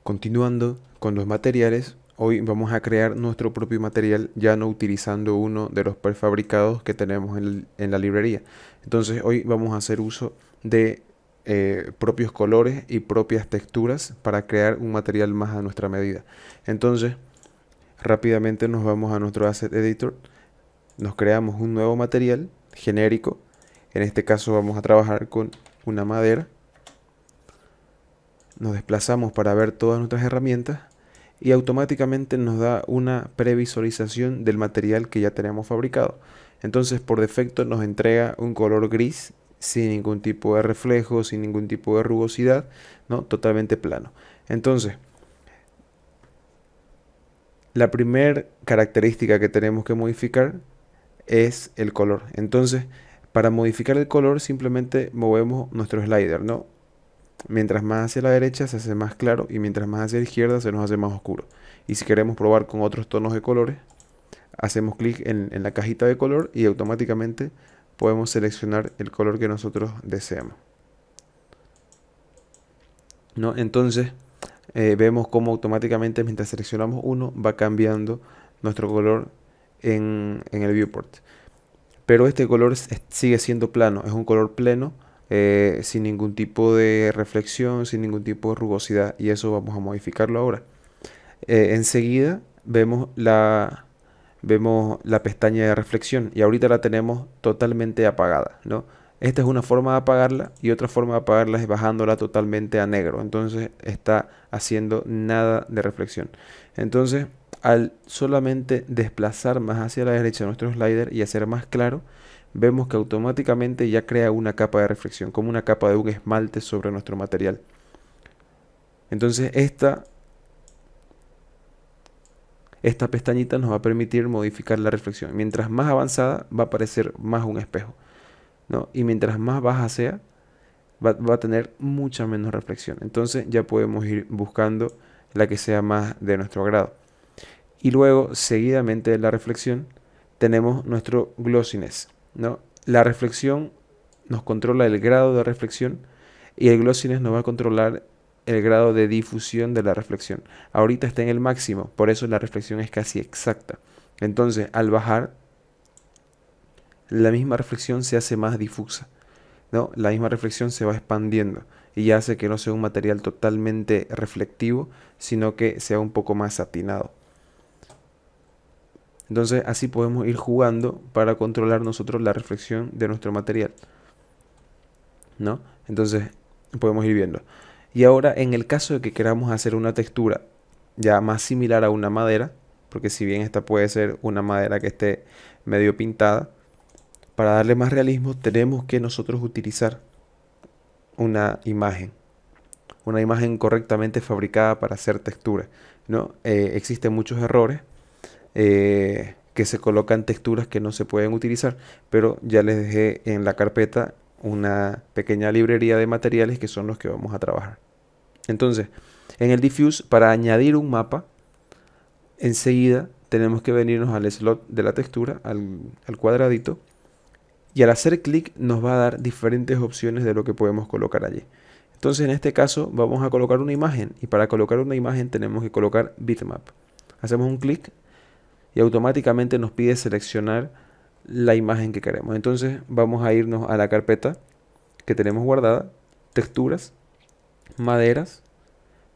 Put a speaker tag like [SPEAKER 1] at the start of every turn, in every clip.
[SPEAKER 1] Continuando con los materiales, hoy vamos a crear nuestro propio material ya no utilizando uno de los prefabricados que tenemos en la librería. Entonces hoy vamos a hacer uso de propios colores y propias texturas para crear un material más a nuestra medida. Entonces rápidamente nos vamos a nuestro Asset Editor, nos creamos un nuevo material genérico. En este caso vamos a trabajar con una madera. Nos desplazamos para ver todas nuestras herramientas y automáticamente nos da una previsualización del material que ya tenemos fabricado. Entonces por defecto nos entrega un color gris sin ningún tipo de reflejo, sin ningún tipo de rugosidad, ¿no? Totalmente plano. Entonces, la primera característica que tenemos que modificar es el color. Entonces, para modificar el color simplemente movemos nuestro slider, ¿no? Mientras más hacia la derecha se hace más claro y mientras más hacia la izquierda se nos hace más oscuro. Y si queremos probar con otros tonos de colores, hacemos clic en la cajita de color y automáticamente podemos seleccionar el color que nosotros deseamos, ¿no? Entonces vemos cómo automáticamente mientras seleccionamos uno va cambiando nuestro color en el viewport. Pero este color sigue siendo plano, es un color pleno, sin ningún tipo de reflexión, sin ningún tipo de rugosidad, y eso vamos a modificarlo ahora. Enseguida vemos la pestaña de reflexión y ahorita la tenemos totalmente apagada, ¿no? Esta es una forma de apagarla y otra forma de apagarla es bajándola totalmente a negro. Entonces está haciendo nada de reflexión. Entonces, al solamente desplazar más hacia la derecha nuestro slider y hacer más claro, vemos que automáticamente ya crea una capa de reflexión, como una capa de un esmalte sobre nuestro material. Entonces esta pestañita nos va a permitir modificar la reflexión. Mientras más avanzada va a parecer más un espejo, ¿no? Y mientras más baja sea, va a tener mucha menos reflexión. Entonces ya podemos ir buscando la que sea más de nuestro agrado. Y luego, seguidamente de la reflexión, tenemos nuestro glossiness, ¿no? La reflexión nos controla el grado de reflexión y el glossiness nos va a controlar el grado de difusión de la reflexión. Ahorita está en el máximo, por eso la reflexión es casi exacta. Entonces, al bajar, la misma reflexión se hace más difusa, ¿no? La misma reflexión se va expandiendo y hace que no sea un material totalmente reflectivo, sino que sea un poco más satinado. Entonces así podemos ir jugando para controlar nosotros la reflexión de nuestro material, ¿no? Entonces podemos ir viendo. Y ahora en el caso de que queramos hacer una textura ya más similar a una madera, porque si bien esta puede ser una madera que esté medio pintada, para darle más realismo tenemos que nosotros utilizar una imagen correctamente fabricada para hacer textura, ¿no? Existen muchos errores que se colocan texturas que no se pueden utilizar, pero ya les dejé en la carpeta una pequeña librería de materiales que son los que vamos a trabajar. Entonces, en el diffuse, para añadir un mapa, enseguida tenemos que venirnos al slot de la textura, al cuadradito, y al hacer clic nos va a dar diferentes opciones de lo que podemos colocar allí. Entonces en este caso vamos a colocar una imagen y para colocar una imagen tenemos que colocar bitmap. Hacemos un clic y automáticamente nos pide seleccionar la imagen que queremos. Entonces vamos a irnos a la carpeta que tenemos guardada, texturas, maderas.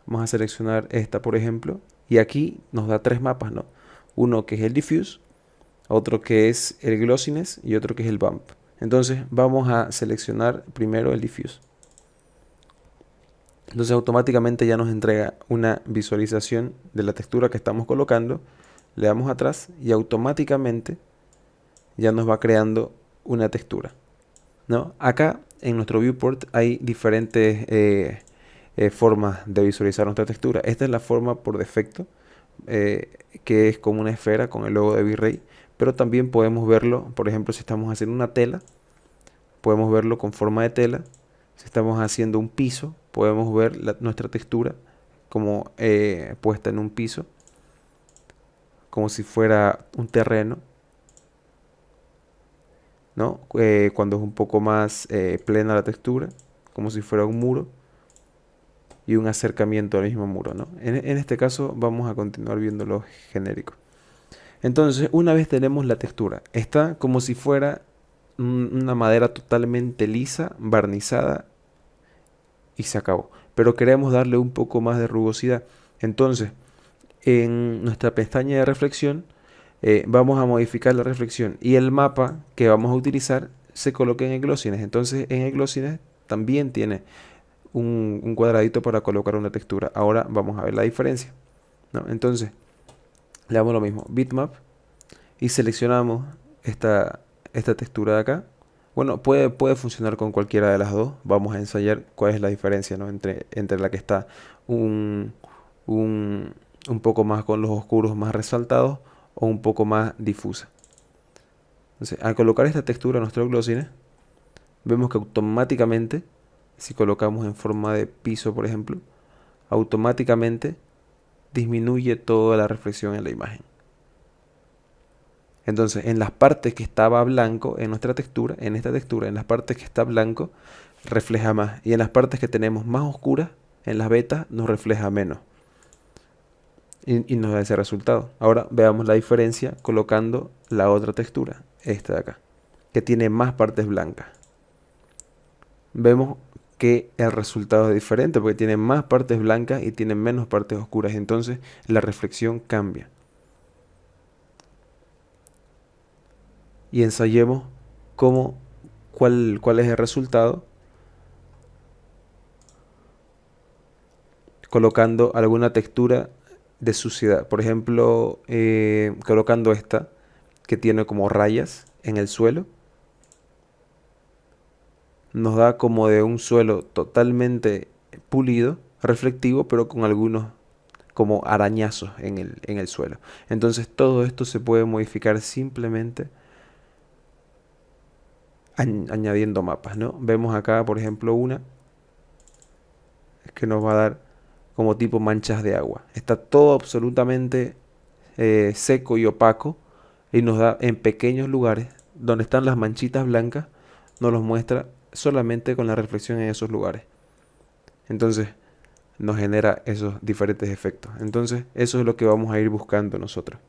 [SPEAKER 1] Vamos a seleccionar esta, por ejemplo, y aquí nos da tres mapas, ¿no? Uno que es el diffuse, otro que es el glossiness y otro que es el bump. Entonces vamos a seleccionar primero el diffuse. Entonces automáticamente ya nos entrega una visualización de la textura que estamos colocando. Le damos atrás y automáticamente ya nos va creando una textura, ¿no? Acá en nuestro viewport hay diferentes formas de visualizar nuestra textura. Esta es la forma por defecto, que es como una esfera con el logo de V-Ray, pero también podemos verlo, por ejemplo, si estamos haciendo una tela, podemos verlo con forma de tela. Si estamos haciendo un piso, podemos ver nuestra textura como puesta en un piso, como si fuera un terreno, ¿no? Cuando es un poco más plena la textura, como si fuera un muro. y un acercamiento al mismo muro, ¿no? En este caso vamos a continuar viendo los genéricos. Entonces, una vez tenemos la textura, está como si fuera una madera totalmente lisa, barnizada y se acabó. Pero queremos darle un poco más de rugosidad. Entonces, en nuestra pestaña de reflexión, vamos a modificar la reflexión y el mapa que vamos a utilizar se coloca en el Glossiness. Entonces, en el Glossiness también tiene un cuadradito para colocar una textura. Ahora vamos a ver la diferencia, ¿no? Entonces, le damos lo mismo, bitmap, y seleccionamos esta textura de acá. Bueno, puede funcionar con cualquiera de las dos. Vamos a ensayar cuál es la diferencia, ¿no? entre la que está un, un poco más con los oscuros más resaltados o un poco más difusa. Entonces, al colocar esta textura en nuestro Glossiness, vemos que automáticamente, si colocamos en forma de piso, por ejemplo, automáticamente disminuye toda la reflexión en la imagen. Entonces, en las partes que estaba blanco en nuestra textura, en esta textura, en las partes que está blanco, refleja más. Y en las partes que tenemos más oscuras, en las vetas, nos refleja menos. Y nos da ese resultado. Ahora veamos la diferencia colocando la otra textura, esta de acá, que tiene más partes blancas. Vemos que el resultado es diferente porque tiene más partes blancas y tiene menos partes oscuras. Entonces la reflexión cambia. Y ensayemos cuál es el resultado colocando alguna textura de suciedad. Por ejemplo, colocando esta que tiene como rayas en el suelo. Nos da como de un suelo totalmente pulido, reflectivo, pero con algunos como arañazos en el suelo. Entonces todo esto se puede modificar simplemente añadiendo mapas, ¿no? Vemos acá, por ejemplo, una que nos va a dar como tipo manchas de agua. Está todo absolutamente seco y opaco y nos da en pequeños lugares donde están las manchitas blancas, nos los muestra solamente con la reflexión en esos lugares. Entonces nos genera esos diferentes efectos. Entonces eso es lo que vamos a ir buscando nosotros.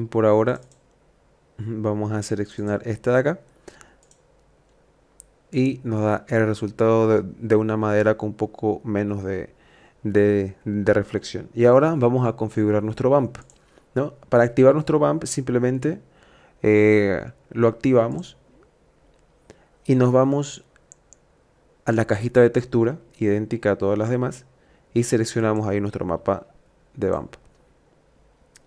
[SPEAKER 1] Por ahora vamos a seleccionar esta de acá y nos da el resultado de una madera con un poco menos de reflexión. Y ahora vamos a configurar nuestro bump, ¿no? Para activar nuestro bump simplemente lo activamos y nos vamos a la cajita de textura idéntica a todas las demás y seleccionamos ahí nuestro mapa de bump.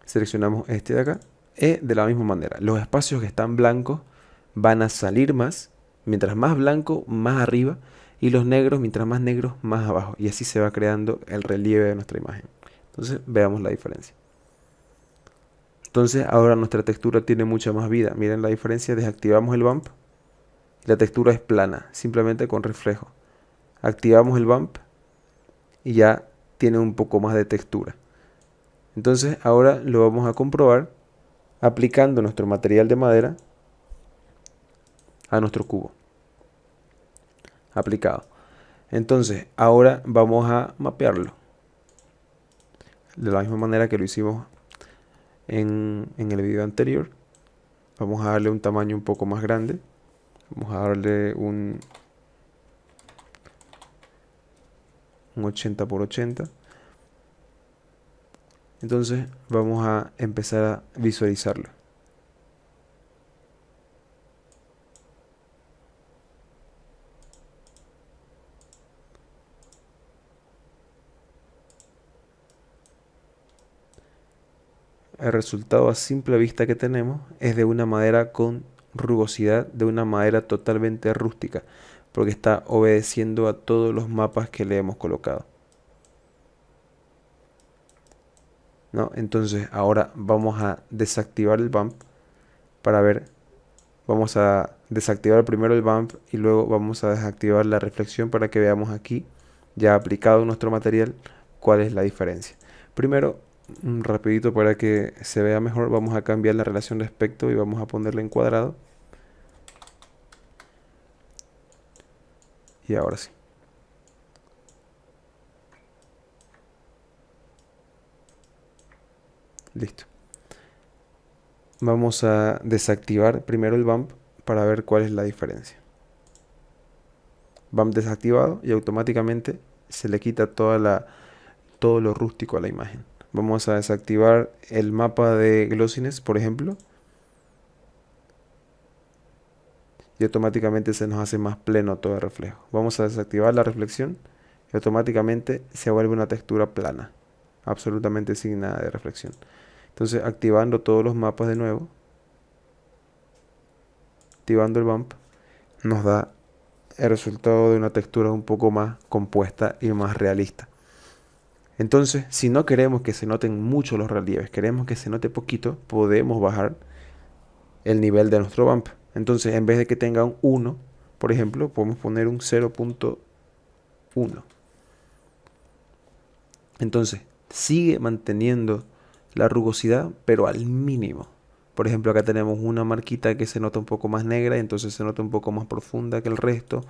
[SPEAKER 1] Seleccionamos este de acá y de la misma manera los espacios que están blancos van a salir más, mientras más blanco más arriba, y los negros mientras más negros más abajo, y así se va creando el relieve de nuestra imagen. Entonces veamos la diferencia. Entonces ahora nuestra textura tiene mucha más vida. Miren la diferencia. Desactivamos el bump, la textura es plana, simplemente con reflejo. Activamos el bump y ya tiene un poco más de textura. Entonces ahora lo vamos a comprobar aplicando nuestro material de madera a nuestro cubo. Aplicado. Entonces ahora vamos a mapearlo de la misma manera que lo hicimos en el video anterior. Vamos a darle un tamaño un poco más grande. Vamos a darle un 80 por 80. Entonces vamos a empezar a visualizarlo. El resultado a simple vista que tenemos es de una madera con rugosidad, de una madera totalmente rústica, porque está obedeciendo a todos los mapas que le hemos colocado, ¿no? Entonces ahora vamos a desactivar el bump para ver. Vamos a desactivar primero el bump y luego vamos a desactivar la reflexión para que veamos aquí, ya aplicado nuestro material, cuál es la diferencia. Primero, rapidito para que se vea mejor, vamos a cambiar la relación de aspecto y vamos a ponerla en cuadrado. Y ahora sí. Listo. Vamos a desactivar primero el bump para ver cuál es la diferencia. Bump desactivado y automáticamente se le quita todo lo rústico a la imagen. Vamos a desactivar el mapa de glossiness, por ejemplo, y automáticamente se nos hace más pleno todo el reflejo. Vamos a desactivar la reflexión y automáticamente se vuelve una textura plana, absolutamente sin nada de reflexión. Entonces, activando todos los mapas de nuevo, activando el bump, nos da el resultado de una textura un poco más compuesta y más realista. Entonces, si no queremos que se noten mucho los relieves, queremos que se note poquito, podemos bajar el nivel de nuestro bump. Entonces, en vez de que tenga un 1, por ejemplo, podemos poner un 0.1. Entonces, sigue manteniendo la rugosidad, pero al mínimo. Por ejemplo, acá tenemos una marquita que se nota un poco más negra, entonces se nota un poco más profunda que el resto,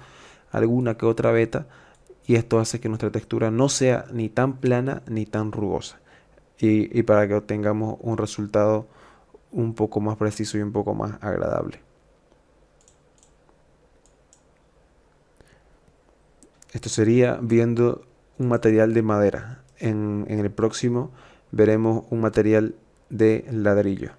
[SPEAKER 1] alguna que otra veta, y esto hace que nuestra textura no sea ni tan plana ni tan rugosa. Y para que obtengamos un resultado un poco más preciso y un poco más agradable. Esto sería viendo un material de madera. En el próximo veremos un material de ladrillo.